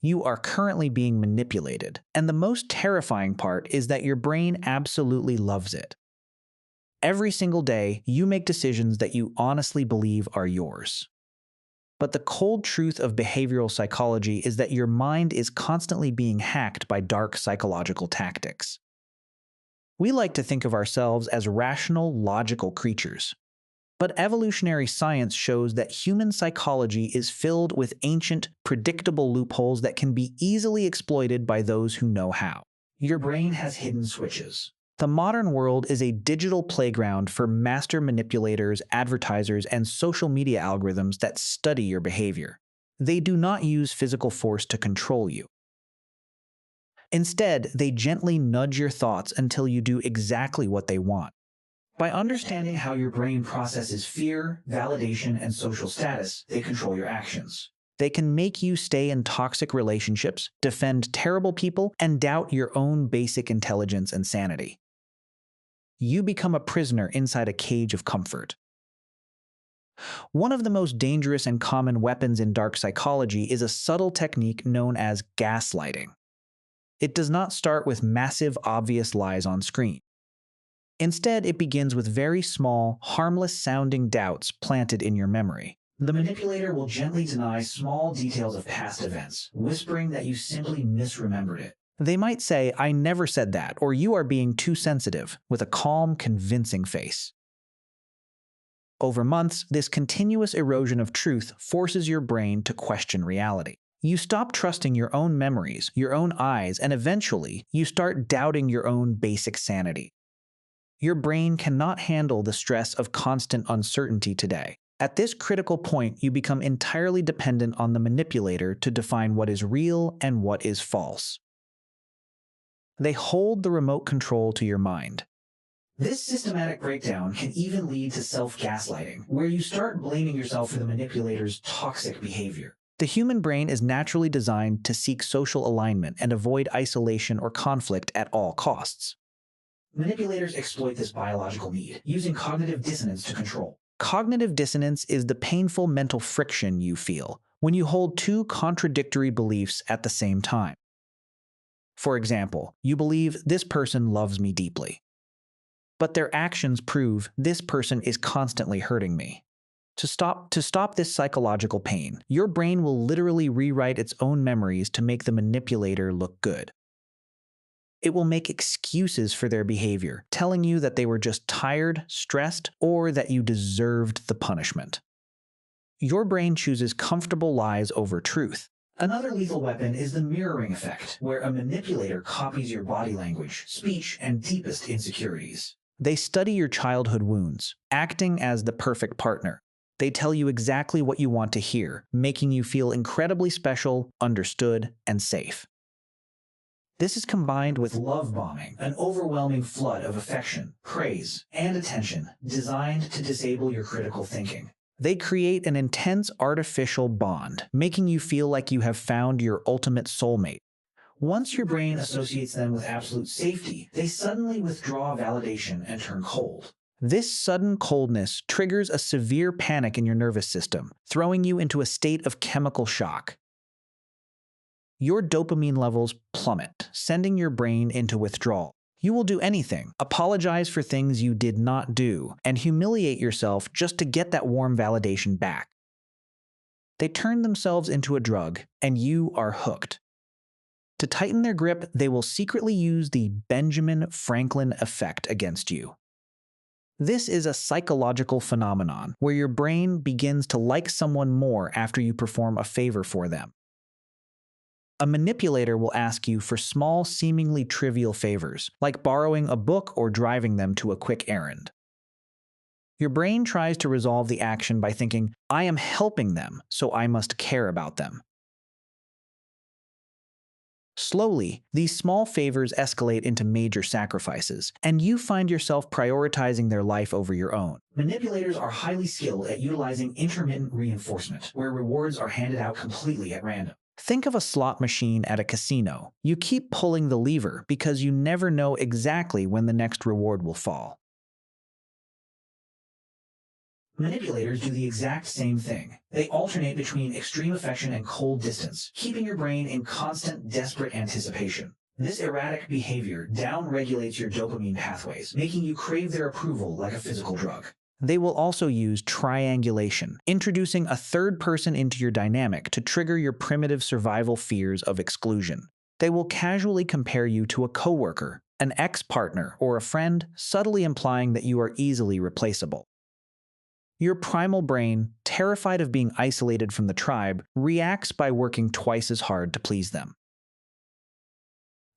You are currently being manipulated, and the most terrifying part is that your brain absolutely loves it. Every single day, you make decisions that you honestly believe are yours. But the cold truth of behavioral psychology is that your mind is constantly being hacked by dark psychological tactics. We like to think of ourselves as rational, logical creatures. But evolutionary science shows that human psychology is filled with ancient, predictable loopholes that can be easily exploited by those who know how. Your brain has hidden switches. The modern world is a digital playground for master manipulators, advertisers, and social media algorithms that study your behavior. They do not use physical force to control you. Instead, they gently nudge your thoughts until you do exactly what they want. By understanding how your brain processes fear, validation, and social status, they control your actions. They can make you stay in toxic relationships, defend terrible people, and doubt your own basic intelligence and sanity. You become a prisoner inside a cage of comfort. One of the most dangerous and common weapons in dark psychology is a subtle technique known as gaslighting. It does not start with massive, obvious lies on screen. Instead, it begins with very small, harmless-sounding doubts planted in your memory. The manipulator will gently deny small details of past events, whispering that you simply misremembered it. They might say, "I never said that," or "You are being too sensitive," with a calm, convincing face. Over months, this continuous erosion of truth forces your brain to question reality. You stop trusting your own memories, your own eyes, and eventually, you start doubting your own basic sanity. Your brain cannot handle the stress of constant uncertainty today. At this critical point, you become entirely dependent on the manipulator to define what is real and what is false. They hold the remote control to your mind. This systematic breakdown can even lead to self-gaslighting, where you start blaming yourself for the manipulator's toxic behavior. The human brain is naturally designed to seek social alignment and avoid isolation or conflict at all costs. Manipulators exploit this biological need, using cognitive dissonance to control. Cognitive dissonance is the painful mental friction you feel when you hold two contradictory beliefs at the same time. For example, you believe this person loves me deeply, but their actions prove this person is constantly hurting me. To stop this psychological pain, your brain will literally rewrite its own memories to make the manipulator look good. It will make excuses for their behavior, telling you that they were just tired, stressed, or that you deserved the punishment. Your brain chooses comfortable lies over truth. Another lethal weapon is the mirroring effect, where a manipulator copies your body language, speech, and deepest insecurities. They study your childhood wounds, acting as the perfect partner. They tell you exactly what you want to hear, making you feel incredibly special, understood, and safe. This is combined with love bombing, an overwhelming flood of affection, praise, and attention designed to disable your critical thinking. They create an intense artificial bond, making you feel like you have found your ultimate soulmate. Once your brain associates them with absolute safety, they suddenly withdraw validation and turn cold. This sudden coldness triggers a severe panic in your nervous system, throwing you into a state of chemical shock. Your dopamine levels plummet, sending your brain into withdrawal. You will do anything, apologize for things you did not do, and humiliate yourself just to get that warm validation back. They turn themselves into a drug, and you are hooked. To tighten their grip, they will secretly use the Benjamin Franklin effect against you. This is a psychological phenomenon where your brain begins to like someone more after you perform a favor for them. A manipulator will ask you for small, seemingly trivial favors, like borrowing a book or driving them to a quick errand. Your brain tries to resolve the action by thinking, "I am helping them, so I must care about them." Slowly, these small favors escalate into major sacrifices, and you find yourself prioritizing their life over your own. Manipulators are highly skilled at utilizing intermittent reinforcement, where rewards are handed out completely at random. Think of a slot machine at a casino. You keep pulling the lever because you never know exactly when the next reward will fall. Manipulators do the exact same thing. They alternate between extreme affection and cold distance, keeping your brain in constant, desperate anticipation. This erratic behavior down-regulates your dopamine pathways, making you crave their approval like a physical drug. They will also use triangulation, introducing a third person into your dynamic to trigger your primitive survival fears of exclusion. They will casually compare you to a coworker, an ex-partner, or a friend, subtly implying that you are easily replaceable. Your primal brain, terrified of being isolated from the tribe, reacts by working twice as hard to please them.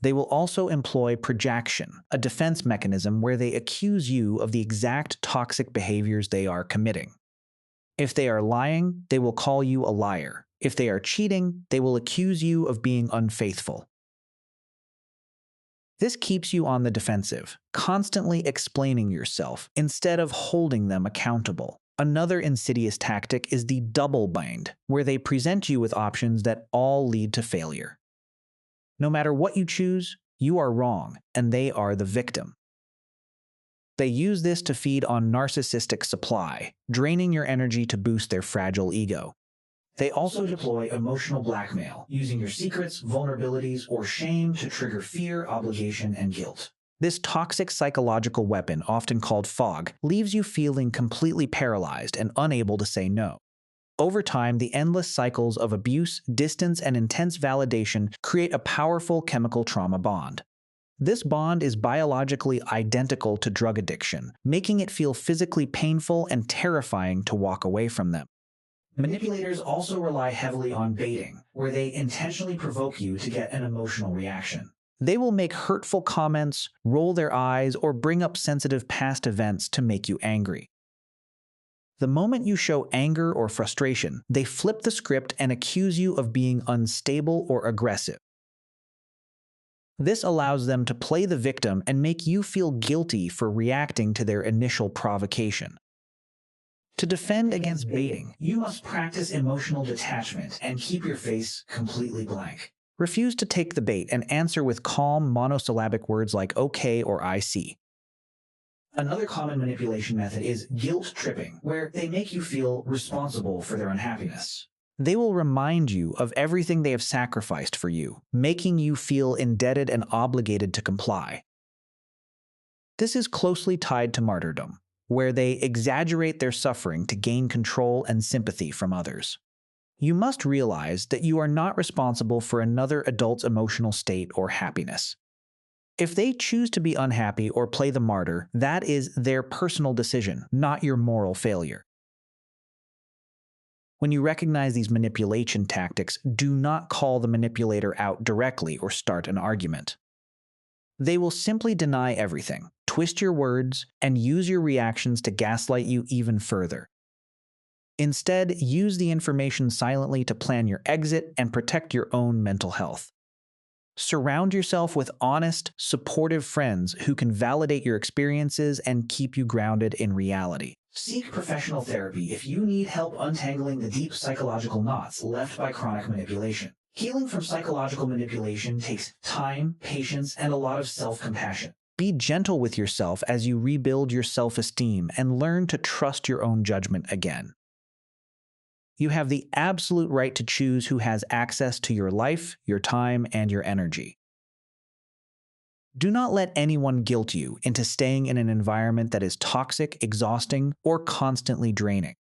They will also employ projection, a defense mechanism where they accuse you of the exact toxic behaviors they are committing. If they are lying, they will call you a liar. If they are cheating, they will accuse you of being unfaithful. This keeps you on the defensive, constantly explaining yourself instead of holding them accountable. Another insidious tactic is the double bind, where they present you with options that all lead to failure. No matter what you choose, you are wrong, and they are the victim. They use this to feed on narcissistic supply, draining your energy to boost their fragile ego. They also deploy emotional blackmail, using your secrets, vulnerabilities, or shame to trigger fear, obligation, and guilt. This toxic psychological weapon, often called fog, leaves you feeling completely paralyzed and unable to say no. Over time, the endless cycles of abuse, distance, and intense validation create a powerful chemical trauma bond. This bond is biologically identical to drug addiction, making it feel physically painful and terrifying to walk away from them. Manipulators also rely heavily on baiting, where they intentionally provoke you to get an emotional reaction. They will make hurtful comments, roll their eyes, or bring up sensitive past events to make you angry. The moment you show anger or frustration, they flip the script and accuse you of being unstable or aggressive. This allows them to play the victim and make you feel guilty for reacting to their initial provocation. To defend against baiting, you must practice emotional detachment and keep your face completely blank. Refuse to take the bait and answer with calm, monosyllabic words like okay or I see. Another common manipulation method is guilt tripping, where they make you feel responsible for their unhappiness. They will remind you of everything they have sacrificed for you, making you feel indebted and obligated to comply. This is closely tied to martyrdom, where they exaggerate their suffering to gain control and sympathy from others. You must realize that you are not responsible for another adult's emotional state or happiness. If they choose to be unhappy or play the martyr, that is their personal decision, not your moral failure. When you recognize these manipulation tactics, do not call the manipulator out directly or start an argument. They will simply deny everything, twist your words, and use your reactions to gaslight you even further. Instead, use the information silently to plan your exit and protect your own mental health. Surround yourself with honest, supportive friends who can validate your experiences and keep you grounded in reality. Seek professional therapy if you need help untangling the deep psychological knots left by chronic manipulation. Healing from psychological manipulation takes time, patience, and a lot of self-compassion. Be gentle with yourself as you rebuild your self-esteem and learn to trust your own judgment again. You have the absolute right to choose who has access to your life, your time, and your energy. Do not let anyone guilt you into staying in an environment that is toxic, exhausting, or constantly draining.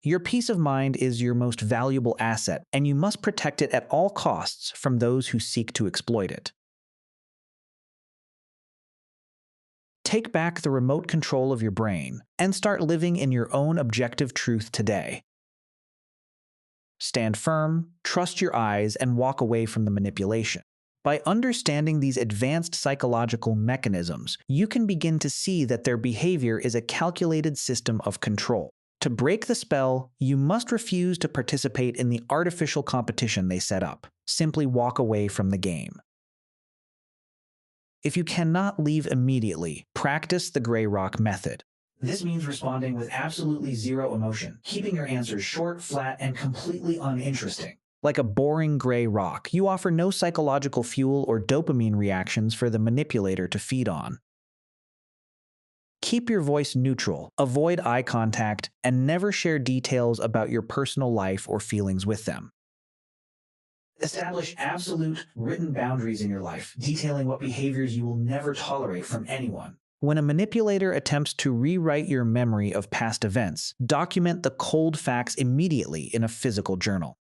Your peace of mind is your most valuable asset, and you must protect it at all costs from those who seek to exploit it. Take back the remote control of your brain and start living in your own objective truth today. Stand firm, trust your eyes, and walk away from the manipulation. By understanding these advanced psychological mechanisms, you can begin to see that their behavior is a calculated system of control. To break the spell, you must refuse to participate in the artificial competition they set up. Simply walk away from the game. If you cannot leave immediately, practice the gray rock method. This means responding with absolutely zero emotion, keeping your answers short, flat, and completely uninteresting. Like a boring gray rock, you offer no psychological fuel or dopamine reactions for the manipulator to feed on. Keep your voice neutral, avoid eye contact, and never share details about your personal life or feelings with them. Establish absolute, written boundaries in your life, detailing what behaviors you will never tolerate from anyone. When a manipulator attempts to rewrite your memory of past events, document the cold facts immediately in a physical journal.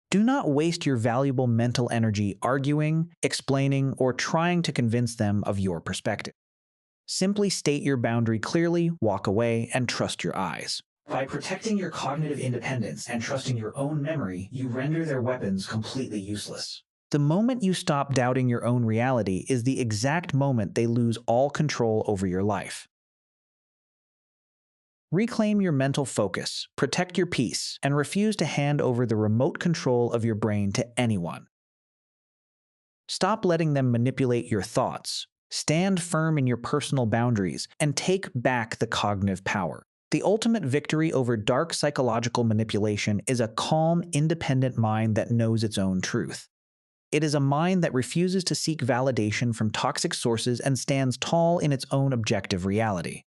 Do not waste your valuable mental energy arguing, explaining, or trying to convince them of your perspective. Simply state your boundary clearly, walk away, and trust your eyes. By protecting your cognitive independence and trusting your own memory, you render their weapons completely useless. The moment you stop doubting your own reality is the exact moment they lose all control over your life. Reclaim your mental focus, protect your peace, and refuse to hand over the remote control of your brain to anyone. Stop letting them manipulate your thoughts. Stand firm in your personal boundaries and take back the cognitive power. The ultimate victory over dark psychological manipulation is a calm, independent mind that knows its own truth. It is a mind that refuses to seek validation from toxic sources and stands tall in its own objective reality.